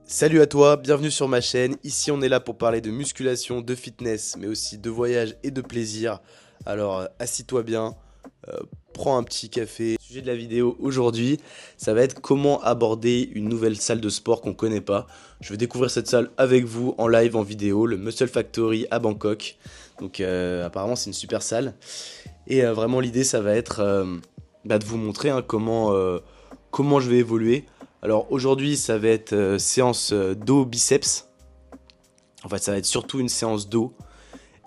Salut à toi, bienvenue sur ma chaîne. Ici on est là pour parler de musculation, de fitness, mais aussi de voyage et de plaisir. Alors assis-toi bien, euh, prends un petit café. Le sujet de la vidéo aujourd'hui, ça va être comment aborder une nouvelle salle de sport qu'on connaît pas. Je vais découvrir cette salle avec vous en live, en vidéo, le Muscle Factory à Bangkok. Donc apparemment c'est une super salle. Et vraiment l'idée ça va être de vous montrer comment je vais évoluer. Alors aujourd'hui ça va être séance dos biceps. En fait ça va être surtout une séance dos.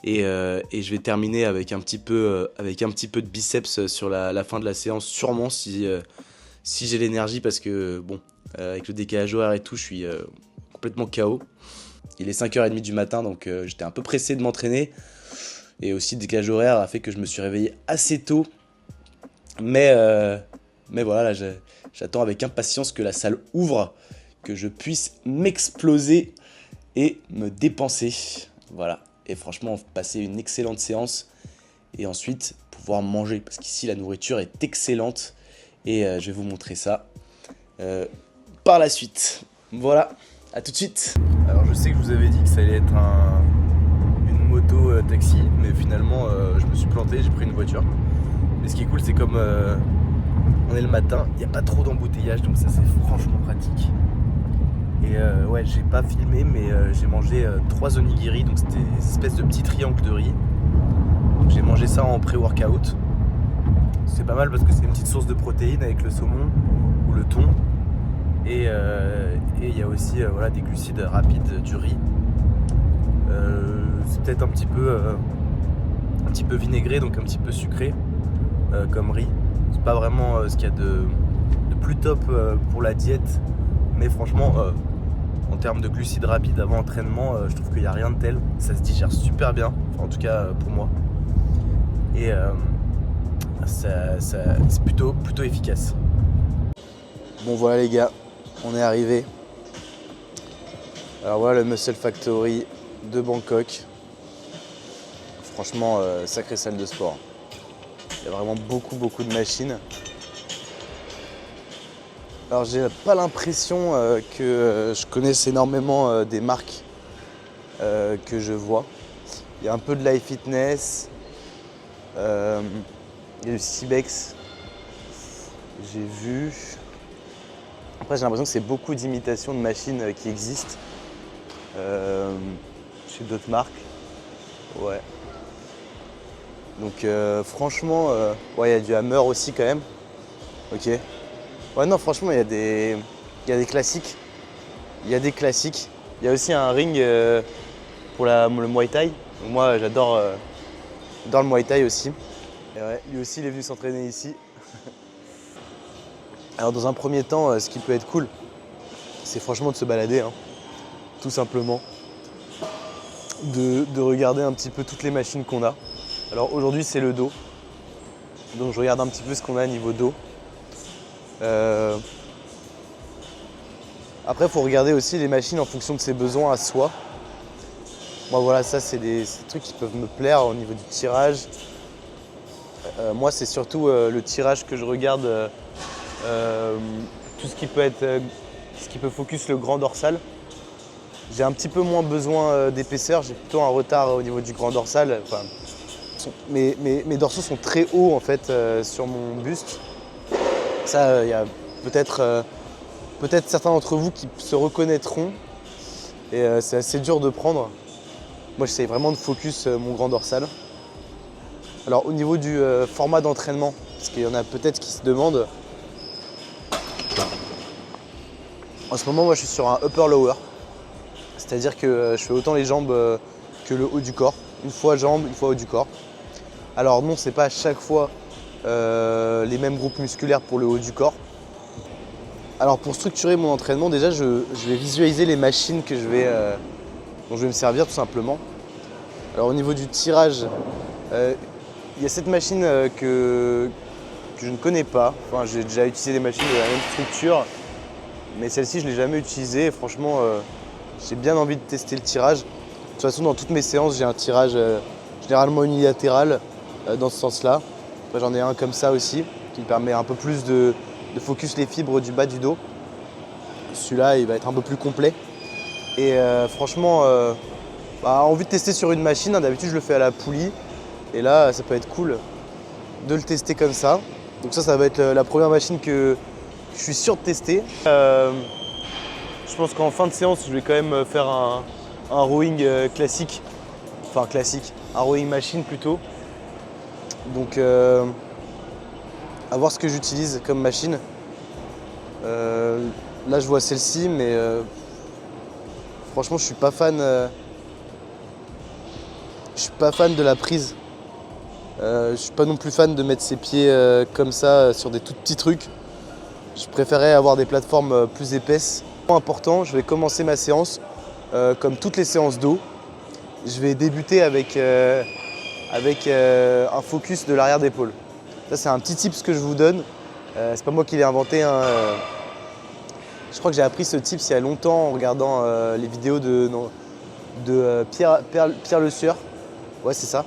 Et je vais terminer avec un petit peu de biceps sur la fin de la séance. Sûrement si j'ai l'énergie parce que bon, avec le décalage horaire et tout je suis complètement KO. Il est 5h30 du matin donc j'étais un peu pressé de m'entraîner. Et aussi le décalage horaire a fait que je me suis réveillé assez tôt. Mais voilà, là, j'attends avec impatience que la salle ouvre, que je puisse m'exploser et me dépenser. Voilà, et franchement, passer une excellente séance et ensuite pouvoir manger. Parce qu'ici, la nourriture est excellente et je vais vous montrer ça par la suite. Voilà, à tout de suite. Alors, je sais que je vous avais dit que ça allait être une moto taxi, mais finalement, je me suis planté, j'ai pris une voiture. Mais ce qui est cool, c'est comme on est le matin, il n'y a pas trop d'embouteillage, donc ça c'est franchement pratique. Et ouais, j'ai pas filmé, mais j'ai mangé 3 onigiri, donc c'était des espèces de petits triangles de riz. Donc j'ai mangé ça en pré-workout. C'est pas mal parce que c'est une petite source de protéines avec le saumon ou le thon. Et il y a aussi voilà, des glucides rapides du riz. C'est peut-être un petit peu vinaigré, donc un petit peu sucré comme riz. C'est pas vraiment ce qu'il y a de plus top pour la diète, mais franchement en termes de glucides rapides avant entraînement, je trouve qu'il n'y a rien de tel. Ça se digère super bien, enfin, en tout cas pour moi, et c'est plutôt efficace. Bon voilà les gars, on est arrivé. Alors voilà le Muscle Factory de Bangkok. Franchement sacrée salle de sport. Il y a vraiment beaucoup de machines. Alors j'ai pas l'impression que je connaisse énormément des marques que je vois. Il y a un peu de Life Fitness, il y a du Cybex, j'ai vu. Après j'ai l'impression que c'est beaucoup d'imitations de machines qui existent chez d'autres marques. Ouais. Donc franchement, ouais, il y a du Hammer aussi quand même. Ok. Ouais non franchement il y a des classiques. Il y a des classiques. Il y a aussi un ring pour le Muay Thai. Donc moi j'adore le Muay Thai aussi. Et ouais, lui aussi il est venu s'entraîner ici. Alors dans un premier temps, ce qui peut être cool, c'est franchement de se balader, hein, tout simplement. De regarder un petit peu toutes les machines qu'on a. Alors aujourd'hui c'est le dos, donc je regarde un petit peu ce qu'on a niveau dos. Après il faut regarder aussi les machines en fonction de ses besoins à soi. Moi voilà, ça c'est des trucs qui peuvent me plaire au niveau du tirage. Moi c'est surtout le tirage que je regarde, tout ce qui peut être, ce qui peut focus le grand dorsal. J'ai un petit peu moins besoin d'épaisseur, j'ai plutôt un retard au niveau du grand dorsal. Enfin, mes dorsaux sont très hauts en fait sur mon buste. Ça, il y a peut-être certains d'entre vous qui se reconnaîtront. Et c'est assez dur de prendre. Moi j'essaie vraiment de focus mon grand dorsal. Alors au niveau du format d'entraînement, parce qu'il y en a peut-être qui se demandent. En ce moment moi je suis sur un upper-lower. C'est-à-dire que je fais autant les jambes que le haut du corps. Une fois jambes, une fois haut du corps. Alors non, c'est pas à chaque fois les mêmes groupes musculaires pour le haut du corps. Alors pour structurer mon entraînement, déjà je vais visualiser les machines dont je vais me servir tout simplement. Alors au niveau du tirage, il y a cette machine que je ne connais pas. Enfin, j'ai déjà utilisé des machines de la même structure, mais celle-ci je ne l'ai jamais utilisée. Et franchement, j'ai bien envie de tester le tirage. De toute façon, dans toutes mes séances, j'ai un tirage généralement unilatéral dans ce sens-là. Après, j'en ai un comme ça aussi, qui me permet un peu plus de focus les fibres du bas du dos celui-là, il va être un peu plus complet. Et franchement, envie de tester sur une machine. Hein. D'habitude, je le fais à la poulie. Et là, ça peut être cool de le tester comme ça. Donc ça va être la première machine que je suis sûr de tester. Je pense qu'en fin de séance, je vais quand même faire un rowing classique. Enfin classique, un rowing machine plutôt. Donc à voir ce que j'utilise comme machine. Là je vois celle-ci, mais franchement je suis pas fan. Je suis pas fan de la prise. Je suis pas non plus fan de mettre ses pieds comme ça sur des tout petits trucs. Je préférais avoir des plateformes plus épaisses. Important, je vais commencer ma séance comme toutes les séances dos. Je vais débuter avec un focus de l'arrière d'épaule. Ça c'est un petit tips que je vous donne. C'est pas moi qui l'ai inventé. Hein. Je crois que j'ai appris ce tips il y a longtemps en regardant les vidéos de Pierre Le Sueur. Ouais c'est ça.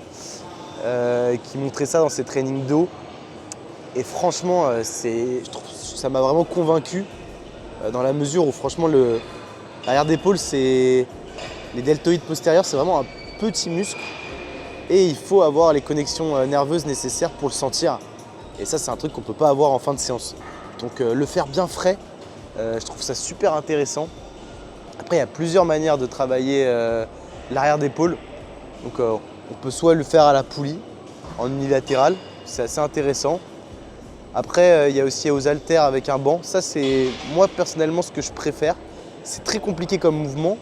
Qui montrait ça dans ses trainings dos. Et franchement, je trouve ça m'a vraiment convaincu dans la mesure où franchement l'arrière d'épaule, les deltoïdes postérieurs, c'est vraiment un petit muscle et il faut avoir les connexions nerveuses nécessaires pour le sentir. Et ça, c'est un truc qu'on ne peut pas avoir en fin de séance. Donc le faire bien frais, je trouve ça super intéressant. Après, il y a plusieurs manières de travailler l'arrière d'épaule. Donc on peut soit le faire à la poulie, en unilatéral, c'est assez intéressant. Après, il y a aussi aux haltères avec un banc. Ça, c'est moi personnellement ce que je préfère. C'est très compliqué comme mouvement,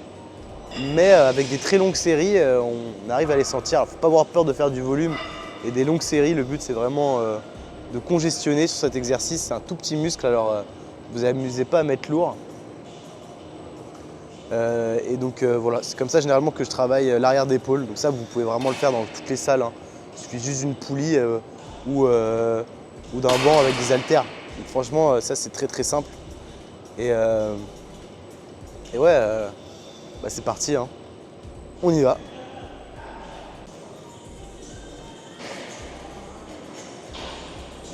mais avec des très longues séries, on arrive à les sentir. Il ne faut pas avoir peur de faire du volume et des longues séries. Le but, c'est vraiment de congestionner sur cet exercice. C'est un tout petit muscle, alors vous amusez pas à mettre lourd. Et donc voilà, c'est comme ça généralement que je travaille l'arrière d'épaule. Donc ça, vous pouvez vraiment le faire dans toutes les salles. Hein. Il suffit juste d'une poulie ou d'un banc avec des haltères. Donc, franchement, ça c'est très très simple. Et ouais, c'est parti. Hein. On y va.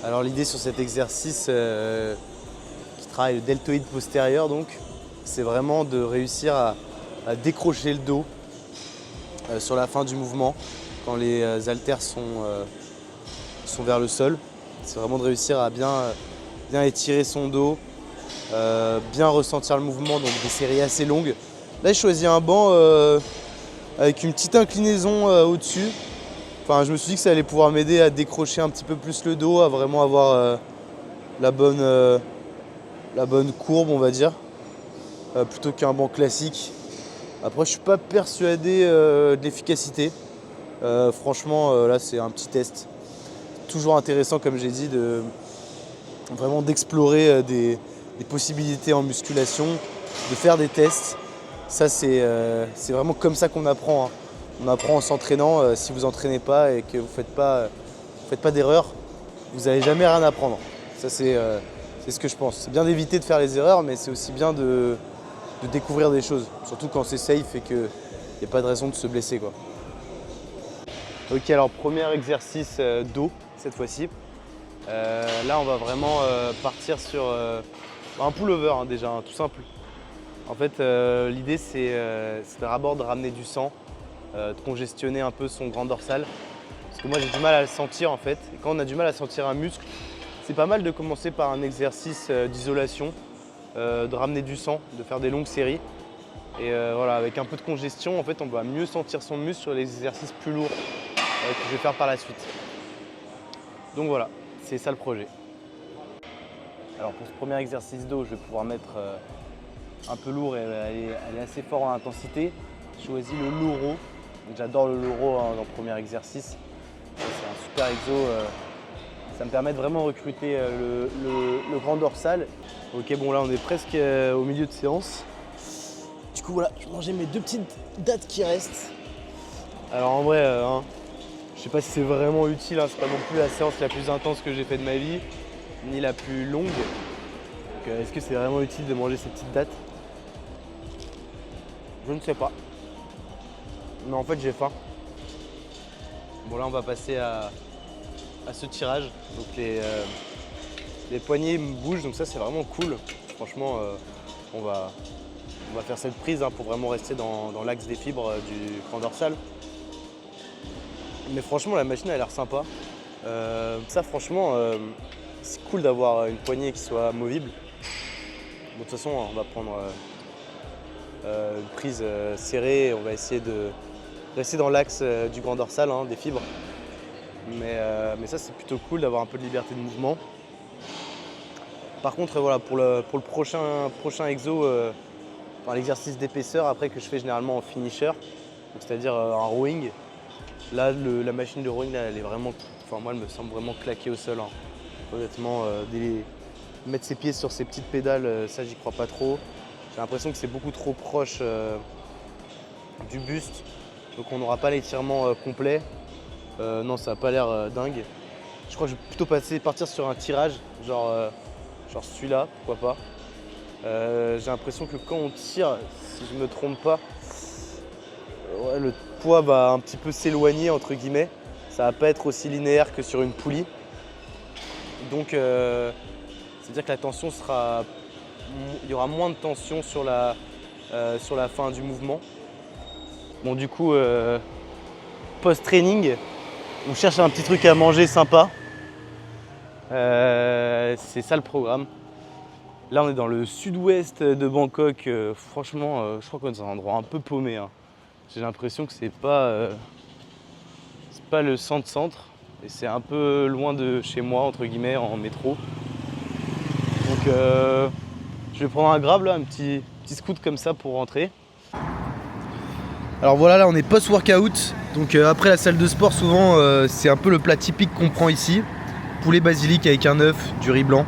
Alors l'idée sur cet exercice qui travaille le deltoïde postérieur, donc, c'est vraiment de réussir à décrocher le dos sur la fin du mouvement quand les haltères sont vers le sol. C'est vraiment de réussir à bien étirer son dos, bien ressentir le mouvement, donc des séries assez longues. Là, j'ai choisi un banc avec une petite inclinaison au-dessus. Enfin, je me suis dit que ça allait pouvoir m'aider à décrocher un petit peu plus le dos, à vraiment avoir la bonne courbe, on va dire, plutôt qu'un banc classique. Après, je suis pas persuadé de l'efficacité. Franchement, là, c'est un petit test. Toujours intéressant, comme j'ai dit, vraiment d'explorer des possibilités en musculation, de faire des tests. Ça, c'est vraiment comme ça qu'on apprend. Hein. On apprend en s'entraînant. Si vous vous entraînez pas et que vous faites pas d'erreurs, vous n'allez jamais rien apprendre. Ça, c'est ce que je pense. C'est bien d'éviter de faire les erreurs, mais c'est aussi bien de découvrir des choses. Surtout quand c'est safe et qu'il n'y a pas de raison de se blesser, quoi. Ok, alors premier exercice dos cette fois-ci. Là, on va vraiment partir sur un pullover hein, déjà, hein, tout simple. En fait, l'idée c'est d'abord de ramener du sang, de congestionner un peu son grand dorsal. Parce que moi j'ai du mal à le sentir en fait. Et quand on a du mal à sentir un muscle, c'est pas mal de commencer par un exercice d'isolation, de ramener du sang, de faire des longues séries. Et voilà, avec un peu de congestion, en fait, on va mieux sentir son muscle sur les exercices plus lourds que je vais faire par la suite. Donc voilà, c'est ça le projet. Alors pour ce premier exercice dos, je vais pouvoir mettre un peu lourd et aller assez fort en intensité. J'ai choisi le low row. J'adore le low row hein, dans le premier exercice. C'est un super exo. Ça me permet de vraiment recruter le grand dorsal. Ok, bon là on est presque au milieu de séance. Du coup voilà, je mangeais mes deux petites dattes qui restent. Alors en vrai, je sais pas si c'est vraiment utile, hein, c'est pas non plus la séance la plus intense que j'ai fait de ma vie, ni la plus longue. Donc est-ce que c'est vraiment utile de manger ces petites dattes? Je ne sais pas. Mais en fait j'ai faim. Bon là on va passer à ce tirage. Donc les poignets me bougent, donc ça c'est vraiment cool. Franchement on va faire cette prise hein, pour vraiment rester dans l'axe des fibres du grand dorsal. Mais franchement, la machine a l'air sympa. Ça, franchement, c'est cool d'avoir une poignée qui soit amovible. Bon, de toute façon, on va prendre une prise serrée. On va essayer de rester dans l'axe du grand dorsal, hein, des fibres. Mais ça, c'est plutôt cool d'avoir un peu de liberté de mouvement. Par contre, voilà, pour le prochain exo, l'exercice d'épaisseur après que je fais généralement en finisher, c'est-à-dire un rowing. Là, la machine de rowing, là, elle est vraiment, moi, elle me semble vraiment claquée au sol. Hein. Honnêtement, mettre ses pieds sur ces petites pédales, ça, j'y crois pas trop. J'ai l'impression que c'est beaucoup trop proche du buste, donc on n'aura pas l'étirement complet. Non, ça n'a pas l'air dingue. Je crois que je vais plutôt partir sur un tirage, genre celui-là, pourquoi pas. J'ai l'impression que quand on tire, si je me trompe pas, ouais, le poids va un petit peu s'éloigner entre guillemets. Ça va pas être aussi linéaire que sur une poulie. Donc c'est-à-dire que la tension sera. Il y aura moins de tension sur la fin du mouvement. Bon du coup post-training, on cherche un petit truc à manger sympa. C'est ça le programme. Là on est dans le sud-ouest de Bangkok. Franchement, je crois qu'on est dans un endroit un peu paumé. Hein. J'ai l'impression que c'est pas le centre et c'est un peu loin de chez moi entre guillemets en métro. Donc je vais prendre un grab là, un petit scoot comme ça pour rentrer. Alors voilà, là on est post-workout. Donc après la salle de sport, souvent c'est un peu le plat typique qu'on prend ici. Poulet basilic avec un œuf, du riz blanc.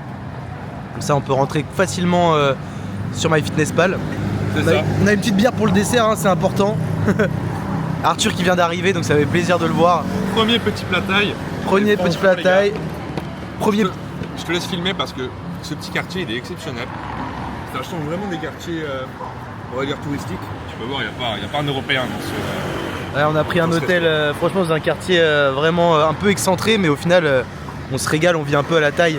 Comme ça on peut rentrer facilement sur MyFitnessPal. On a une petite bière pour le dessert, hein, c'est important. Arthur qui vient d'arriver, donc ça fait plaisir de le voir. Premier petit plat taille. Premier petit plat taille. Je te laisse filmer parce que ce petit quartier il est exceptionnel. Ça change vraiment des quartiers, on va dire touristiques. Tu peux voir, il n'y a pas un Européen dans ce. Ouais, on a pris un hôtel, franchement, dans un quartier vraiment un peu excentré, mais au final, on se régale, on vit un peu à la taille.